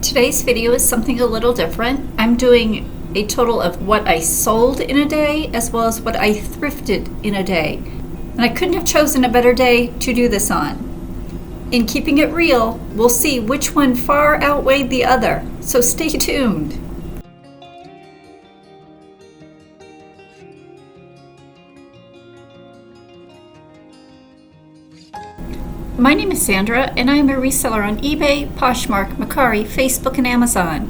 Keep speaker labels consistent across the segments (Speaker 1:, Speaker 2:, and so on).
Speaker 1: Today's video is something a little different. I'm doing a total of what I sold in a day as well as what I thrifted in a day. And I couldn't have chosen a better day to do this on. In keeping it real, we'll see which one far outweighed the other, so stay tuned. My name is Sandra, and I am a reseller on eBay, Poshmark, Mercari, Facebook, and Amazon.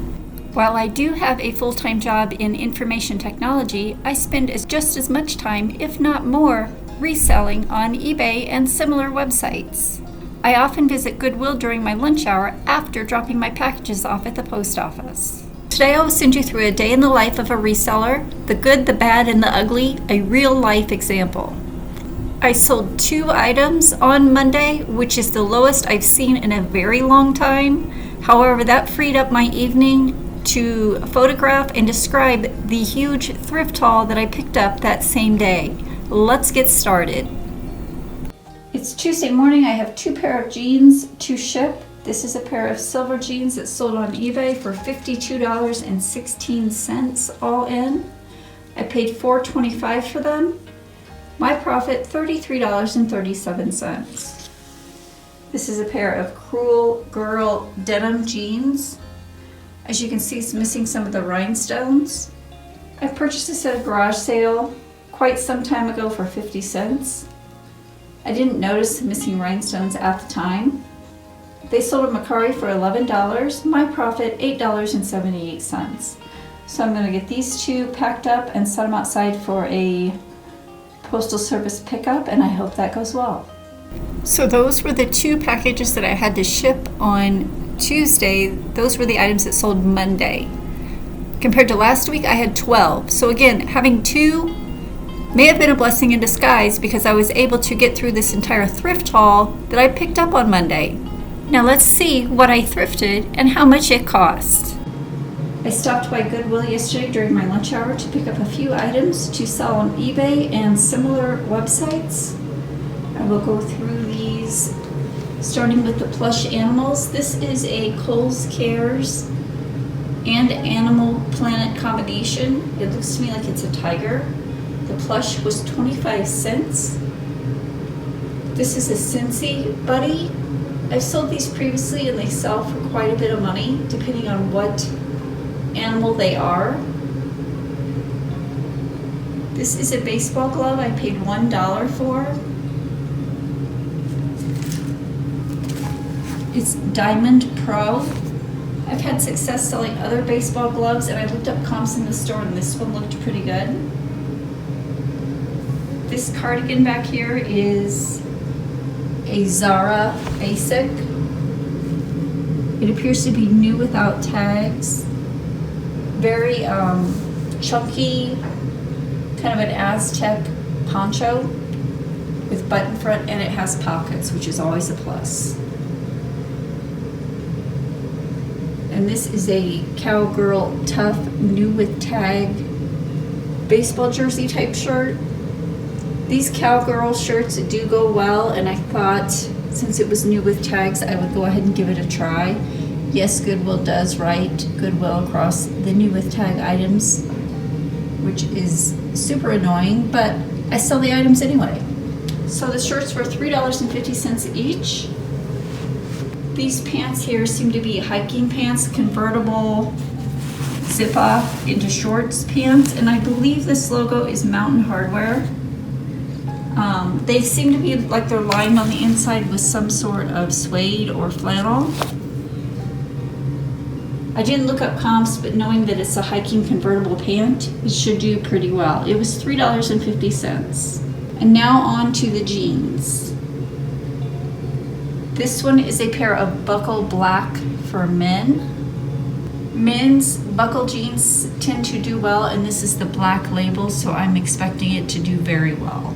Speaker 1: While I do have a full-time job in information technology, I spend just as much time, if not more, reselling on eBay and similar websites. I often visit Goodwill during my lunch hour after dropping my packages off at the post office. Today I will send you through a day in the life of a reseller, the good, the bad, and the ugly, a real-life example. I sold 2 items on Monday, which is the lowest I've seen in a very long time. However, that freed up my evening to photograph and describe the huge thrift haul that I picked up that same day. Let's get started. It's Tuesday morning. I have 2 pair of jeans to ship. This is a pair of silver jeans that sold on eBay for $52.16 all in. I paid $4.25 for them. My profit, $33.37. This is a pair of Cruel Girl denim jeans. As you can see, it's missing some of the rhinestones. I purchased this at a garage sale quite some time ago for 50 cents. I didn't notice the missing rhinestones at the time. They sold at Mercari for $11. My profit, $8.78. So I'm going to get these 2 packed up and set them outside for a Postal Service pickup, and I hope that goes well. So those were the 2 packages that I had to ship on Tuesday. Those were the items that sold Monday. Compared to last week, I had 12. So again, having 2 may have been a blessing in disguise because I was able to get through this entire thrift haul that I picked up on Monday. Now let's see what I thrifted and how much it cost. I stopped by Goodwill yesterday during my lunch hour to pick up a few items to sell on eBay and similar websites. I will go through these, starting with the plush animals. This is a Kohl's Cares and Animal Planet combination. It looks to me like it's a tiger. The plush was 25 cents. This is a Cincy Buddy. I've sold these previously and they sell for quite a bit of money depending on what animal they are. This is a baseball glove I paid $1 for. It's Diamond Pro. I've had success selling other baseball gloves and I looked up comps in the store and this one looked pretty good. This cardigan back here is a Zara Basic. It appears to be new without tags. Very chunky, kind of an Aztec poncho with button front, and it has pockets, which is always a plus. And this is a Cowgirl Tough new with tag baseball jersey type shirt. These Cowgirl shirts do go well, and I thought since it was new with tags, I would go ahead and give it a try. Yes, Goodwill does write Goodwill across the new with tag items, which is super annoying, but I sell the items anyway. So the shirts were $3.50 each. These pants here seem to be hiking pants, convertible, zip off into shorts pants, and I believe this logo is Mountain Hardwear. They seem to be like they're lined on the inside with some sort of suede or flannel. I didn't look up comps, but knowing that it's a hiking convertible pant, it should do pretty well. It was $3.50. And now on to the jeans. This one is a pair of buckle black for men. Men's buckle jeans tend to do well, and this is the black label, so I'm expecting it to do very well.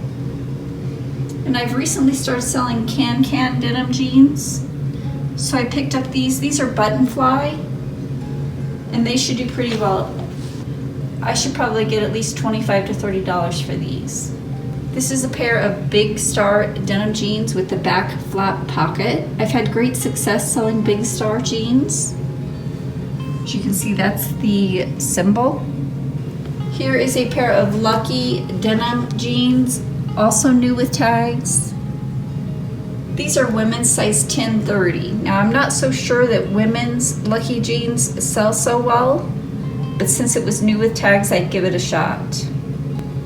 Speaker 1: And I've recently started selling can denim jeans. So I picked up these. These are button fly, and they should do pretty well. I should probably get at least $25 to $30 for these. This is a pair of Big Star denim jeans with the back flap pocket. I've had great success selling Big Star jeans. As you can see, that's the symbol. Here is a pair of Lucky denim jeans, also new with tags. These are women's size 10-30. Now I'm not so sure that women's Lucky jeans sell so well, but since it was new with tags, I'd give it a shot.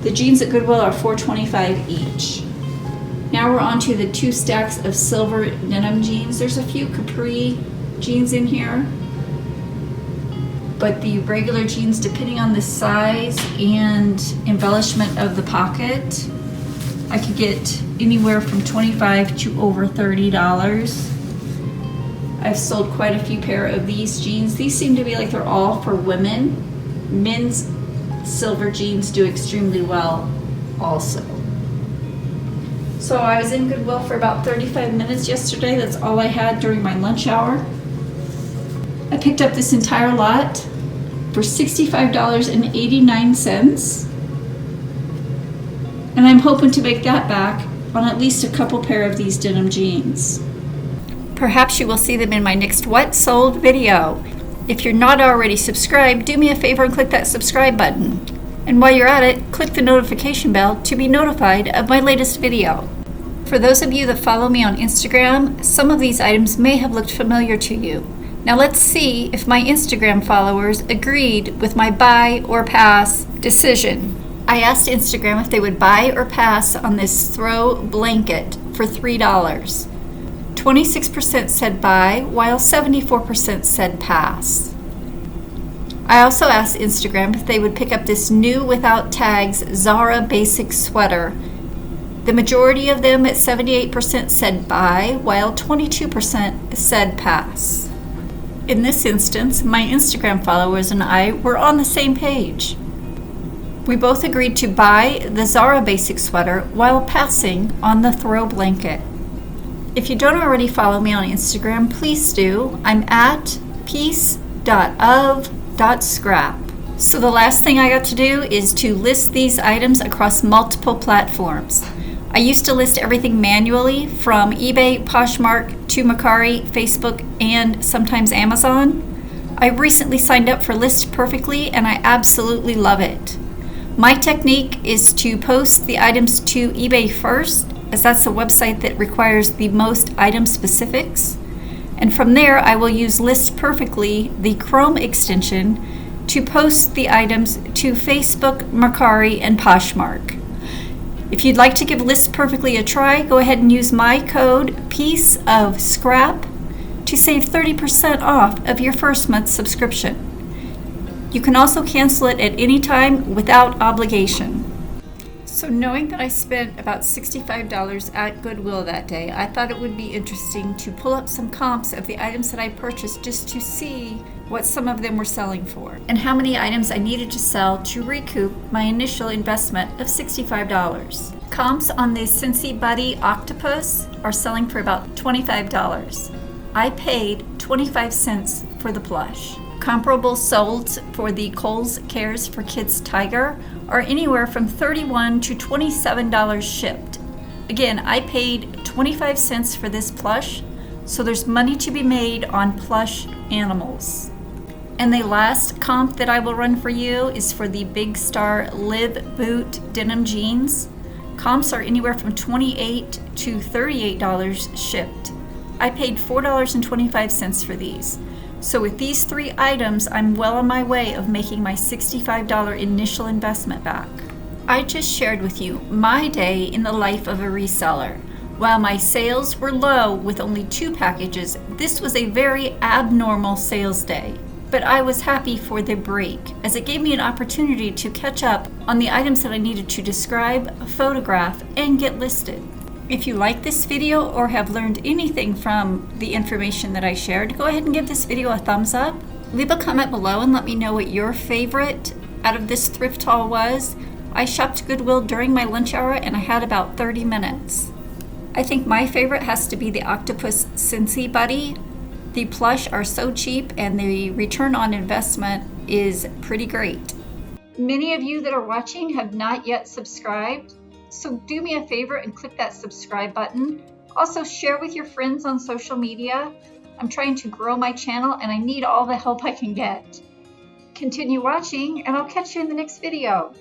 Speaker 1: The jeans at Goodwill are $4.25 each. Now we're on to the 2 stacks of silver denim jeans. There's a few capri jeans in here, but the regular jeans, depending on the size and embellishment of the pocket, I could get anywhere from $25 to over $30. I've sold quite a few pair of these jeans. These seem to be like they're all for women. Men's silver jeans do extremely well also. So I was in Goodwill for about 35 minutes yesterday. That's all I had during my lunch hour. I picked up this entire lot for $65.89. And I'm hoping to make that back on at least a couple pair of these denim jeans. Perhaps you will see them in my next What Sold video. If you're not already subscribed, do me a favor and click that subscribe button. And while you're at it, click the notification bell to be notified of my latest video. For those of you that follow me on Instagram, some of these items may have looked familiar to you. Now let's see if my Instagram followers agreed with my buy or pass decision. I asked Instagram if they would buy or pass on this throw blanket for $3. 26% said buy, while 74% said pass. I also asked Instagram if they would pick up this new without tags Zara basic sweater. The majority of them at 78% said buy, while 22% said pass. In this instance, my Instagram followers and I were on the same page. We both agreed to buy the Zara basic sweater while passing on the throw blanket. If you don't already follow me on Instagram, please do. I'm at piece.of.scrap. So the last thing I got to do is to list these items across multiple platforms. I used to list everything manually from eBay, Poshmark, to Mercari, Facebook, and sometimes Amazon. I recently signed up for List Perfectly and I absolutely love it. My technique is to post the items to eBay first, as that's the website that requires the most item specifics. And from there, I will use List Perfectly, the Chrome extension, to post the items to Facebook, Mercari, and Poshmark. If you'd like to give List Perfectly a try, go ahead and use my code pieceofscrap to save 30% off of your first month's subscription. You can also cancel it at any time without obligation. So knowing that I spent about $65 at Goodwill that day, I thought it would be interesting to pull up some comps of the items that I purchased just to see what some of them were selling for and how many items I needed to sell to recoup my initial investment of $65. Comps on the Scentsy Buddy Octopus are selling for about $25. I paid 25 cents for the plush. Comparable solds for the Kohl's Cares for Kids Tiger are anywhere from $31 to $27 shipped. Again, I paid 25 cents for this plush, so there's money to be made on plush animals. And the last comp that I will run for you is for the Big Star Live Boot denim jeans. Comps are anywhere from $28 to $38 shipped. I paid $4.25 for these. So with these 3 items, I'm well on my way of making my $65 initial investment back. I just shared with you my day in the life of a reseller. While my sales were low with only 2 packages, this was a very abnormal sales day. But I was happy for the break, as it gave me an opportunity to catch up on the items that I needed to describe, photograph, and get listed. If you like this video or have learned anything from the information that I shared, go ahead and give this video a thumbs up. Leave a comment below and let me know what your favorite out of this thrift haul was. I shopped Goodwill during my lunch hour and I had about 30 minutes. I think my favorite has to be the Octopus Scentsy Buddy. The plush are so cheap and the return on investment is pretty great. Many of you that are watching have not yet subscribed. So do me a favor and click that subscribe button. Also share with your friends on social media. I'm trying to grow my channel and I need all the help I can get. Continue watching and I'll catch you in the next video.